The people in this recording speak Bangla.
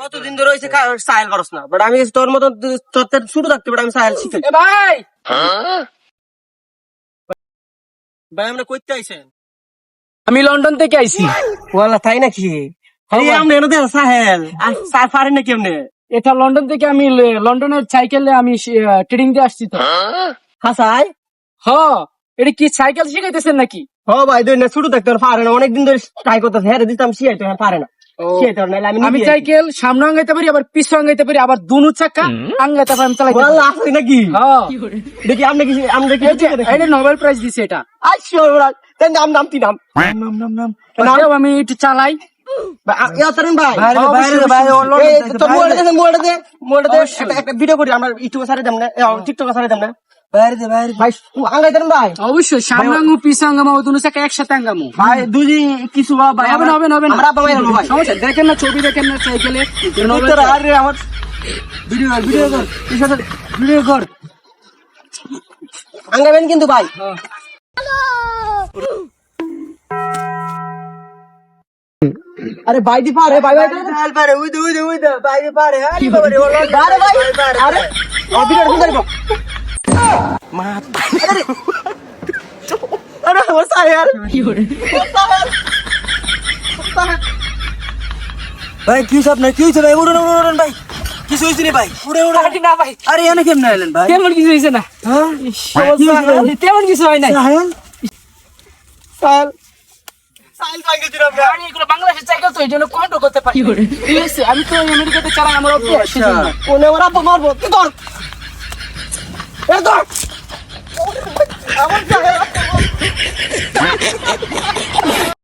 কতদিন ধরে হইছে সাহেল করছ না, বাট আমি তোর মতো তোর শুরু থাকতে বাট আমি সাহেল শিখাই। ভাই ভাই আমরা কইতে আইছেন? আমি লন্ডন থেকে আইছি। ওয়ালা তাই নাকি? আরে আমরা এনে দে সাহেল আর সাহেল পারেন না কেমনে? এটা লন্ডন থেকে আমি লন্ডনের সাইকেলে আমি ট্রেনিং দিয়ে আসছি তো। হ্যাঁ সাই হ, এটা কি সাইকেল শিখাইতেছেন নাকি? হ ভাই দুই না শুরু থাকতে পারে না, অনেকদিন ধরে ট্রাই করতেছে, হ্যাঁ দিতাম শিখাইতে পারে না, শিখাইতে পারে না। আমি সাইকেল সামনে আঙ্গাইতে পারি, আবার পিছনে আঙ্গাইতে পারি, আবার দুনো চাকা আঙ্গাইতে পারি, আমি চালাইতে পারি। ওয়ালা আছে নাকি? হ্যাঁ, দেখি আপনি কি আমরা কি এটা নোবেল প্রাইজ দিছে এটা। আচ্ছা তাই নাম নাম কি নাম নাম নাম নাম তাও আমি একটু চালাই। ভিডিও করি আমরা ইউটিউবে ছাড়ে দেব না, টিকটকে ছাড়ে দেব না ভাই, ভাই অবশ্যই সামনে আঙ্গু পিছনে আঙ্গামো দুনো চাকা একসাথে আঙ্গামো ভাই দুজি কিছু ভাই হবে না, হবে না, হবে না। আমরা বাবা হলো ভাই সমস্যা দেখেন না, ছবি দেখেন না সাইকেলে। আরে আমার ভিডিও ভিডিও কর ভিডিও কর আঙ্গাবেন কিন্তু ভাই। আরে ভাই দি পারে ভাই ভাই পারে উই দে ভাই দি পারে আরে বাবারে ওলা আরে ভাই আরে ভিডিও কোন করব মা আরে আরে ওসা यार কি করে ভাই কি সব না কি হইছে ভাই? উড়ন উড়ন ভাই কিছু হইছে নি ভাই? উড়ে উড়ে না ভাই, আরে এনে কেমনে আইলেন ভাই? তেমন কিছু হয়েছে না। হ্যাঁ তেমন কিছু হয় নাই। সাহেল সাহেল সাহেল ভাঙ্গে দিলাম না। আমি এগুলো বাংলাদেশের সাইকেল তো এই জন্য কন্ট্রোল করতে পারি। ঠিক আছে, আমি তো আমেরিকাতে চালাই, আমার অভ্যাস সেজন্য। কোনে ওরা তো মারবো কি কর এ ধর আমার জায়গা